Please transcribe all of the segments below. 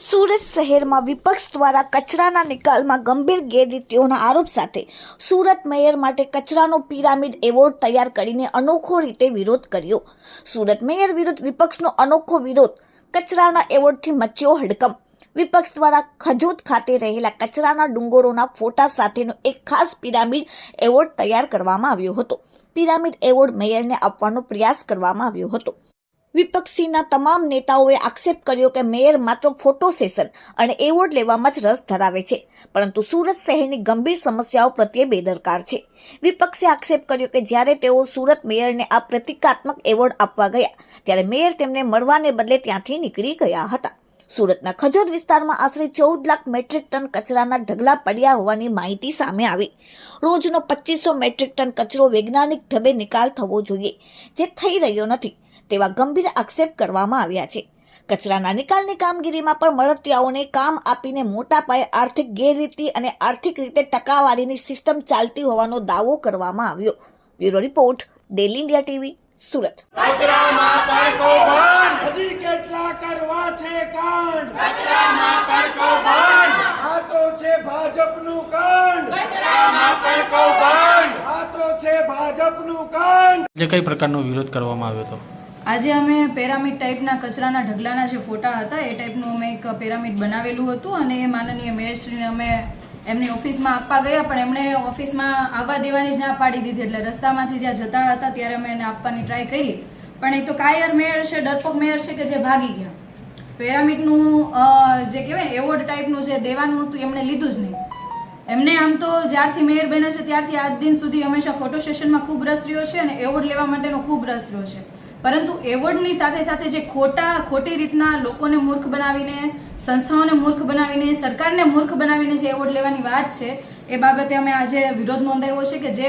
સુરત શહેરમાં વિપક્ષ દ્વારા કચરાના નિકાલમાં ગંભીર ગેરરીતિઓના આરોપ સાથે સુરત મેયર માટે કચરાનો પિરામિડ એવોર્ડ તૈયાર કરીને અનોખો રીતે વિરોધ કર્યો। સુરત મેયર વિરુદ્ધ વિપક્ષનો અનોખો વિરોધ, કચરાના એવોર્ડથી મચ્યો હડકંપ। વિપક્ષ દ્વારા ખજોદ ખાતે રહેલા કચરાના ડુંગરોના ફોટા સાથેનો એક ખાસ પિરામિડ એવોર્ડ તૈયાર કરવામાં આવ્યો હતો। પિરામિડ એવોર્ડ મેયરને આપવાનો પ્રયાસ કરવામાં આવ્યો હતો। વિપક્ષીના તમામ નેતાઓએ આક્ષેપ કર્યો કે મેયર માત્ર ફોટો સેશન અને એવોર્ડ લેવામાં જ રસ ધરાવે છે, પરંતુ સુરત શહેરની ગંભીર સમસ્યાઓ પ્રત્યે બેદરકાર છે। વિપક્ષે આક્ષેપ કર્યો કે જ્યારે તેઓ સુરત મેયરને આ પ્રતિકાત્મક એવોર્ડ આપવા ગયા ત્યારે મેયર તેમને મળવાને બદલે ત્યાંથી નીકળી ગયા હતા। સુરતના ખજોદ વિસ્તારમાં આશરે 14 લાખ મેટ્રિક ટન કચરાના ઢગલા પડ્યા હોવાની માહિતી સામે આવી। રોજનો 2500 મેટ્રિક ટન કચરો વૈજ્ઞાનિક ઢબે નિકાલ થવો જોઈએ, જે થઈ રહ્યો નથી તેવા ગંભીર આક્ષેપ કરવામાં આવ્યા છે। કચરાના નિકાલની કામગીરીમાં પણ મળતિયાઓને કામ આપીને મોટા પાયે આર્થિક ગેરરીતિ અને આર્થિક રીતે ટકાવારીની સિસ્ટમ ચાલતી હોવાનો દાવો કરવામાં આવ્યો। Bureau report, daily India TV, Surat. કચરામાં પણ કૌભાંડ, હજી કેટલા કરવા છે કાંડ, કચરામાં પણ કૌભાંડ, આ તો છે ભાજપનું કાંડ, કચરામાં પણ કૌભાંડ, આ તો છે ભાજપનું કાંડ। જે કઈ પ્રકારનો વિરોધ કરવામાં આવ્યો હતો? આજે અમે પિરામિડ ટાઈપના કચરાના ઢગલાના જે ફોટા હતા એ ટાઈપનું અમે એક પિરામિડ બનાવેલું હતું અને એ માનનીય મેયરશ્રીને અમે એમની ઓફિસમાં આપવા ગયા, પણ એમણે ઓફિસમાં આવવા દેવાની જ ના પાડી દીધી। એટલે રસ્તામાંથી જ્યાં જતા હતા ત્યારે અમે એને આપવાની ટ્રાય કરી, પણ એ તો કાયર મેયર છે, ડરપોક મેયર છે કે જે ભાગી ગયા। પિરામિડનું જે કહેવાય એવોર્ડ ટાઈપનું જે દેવાનું હતું એમણે લીધું જ નહીં। એમને આમ તો જ્યારથી મેયર બન્યા છે ત્યારથી આજ દિન સુધી હંમેશા ફોટો સેશનમાં ખૂબ રસ રહ્યો છે અને એવોર્ડ લેવા માટેનો ખૂબ રસ રહ્યો છે, પરંતુ એવોર્ડની સાથે સાથે જે ખોટી રીતના લોકોને મૂર્ખ બનાવીને, સંસ્થાઓને મૂર્ખ બનાવીને, સરકારને મૂર્ખ બનાવીને જે એવોર્ડ લેવાની વાત છે એ બાબતે અમે આજે વિરોધ નોંધાવ્યો છે કે જે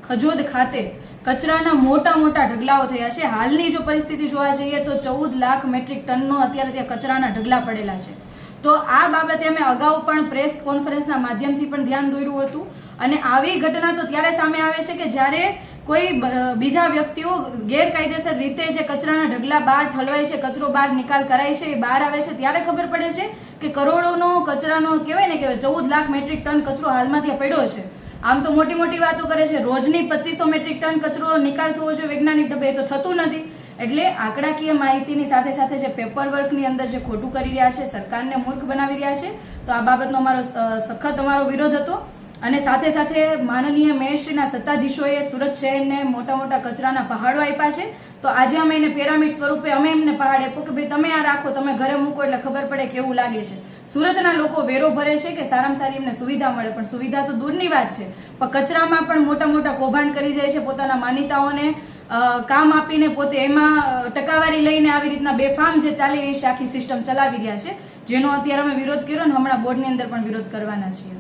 ખજોદ ખાતે કચરાના મોટા ઢગલાઓ થયા છે। હાલની જો પરિસ્થિતિ જોવા જઈએ તો 14 લાખ મેટ્રિક ટનનો અત્યારે ત્યાં કચરાના ઢગલા પડેલા છે। તો આ બાબતે અમે અગાઉ પણ પ્રેસ કોન્ફરન્સના માધ્યમથી પણ ધ્યાન દોર્યું હતું અને આવી ઘટના તો ત્યારે સામે આવે છે કે જ્યારે કોઈ બીજા વ્યક્તિઓ ગેરકાયદેસર રીતે જે કચરાના ઢગલા બહાર ઠલવાય છે, કચરો બહાર નિકાલ કરાય છે, એ બહાર આવે છે ત્યારે ખબર પડે છે કે કરોડોનો કચરાનો કહેવાય ને કે 14 લાખ મેટ્રિક ટન કચરો હાલમાં ત્યાં પડ્યો છે। આમ તો મોટી વાતો કરે છે, રોજની 2500 મેટ્રિક ટન કચરો નિકાલ થવો જોઈએ વૈજ્ઞાનિક ઢબે, તો થતું નથી। એટલે આંકડાકીય માહિતીની સાથે સાથે જે પેપર વર્કની અંદર જે ખોટું કરી રહ્યા છે, સરકારને મૂર્ખ બનાવી રહ્યા છે, તો આ બાબતનો અમારો સખત વિરોધ હતો। અને સાથે સાથે માનનીય મેયરશ્રીના સત્તાધીશોએ સુરત શહેરને મોટા કચરાના પહાડો આપ્યા છે, તો આજે અમે એને પિરામિડ સ્વરૂપે અમે એમને પહાડ આપ્યો કે ભાઈ તમે આ રાખો, તમે ઘરે મૂકો એટલે ખબર પડે કેવું લાગે છે। સુરતના લોકો વેરો ભરે છે કે સારામાં સારી એમને સુવિધા મળે, પણ સુવિધા તો દૂરની વાત છે, પણ કચરામાં પણ મોટા કૌભાંડ કરી જાય છે, પોતાના માનીતાઓને કામ આપીને પોતે એમાં ટકાવારી લઈને આવી રીતના બેફામ જે ચાલી રહી છે આખી સિસ્ટમ ચલાવી રહ્યા છે, જેનો અત્યારે અમે વિરોધ કર્યો અને હમણાં બોર્ડની અંદર પણ વિરોધ કરવાના છીએ।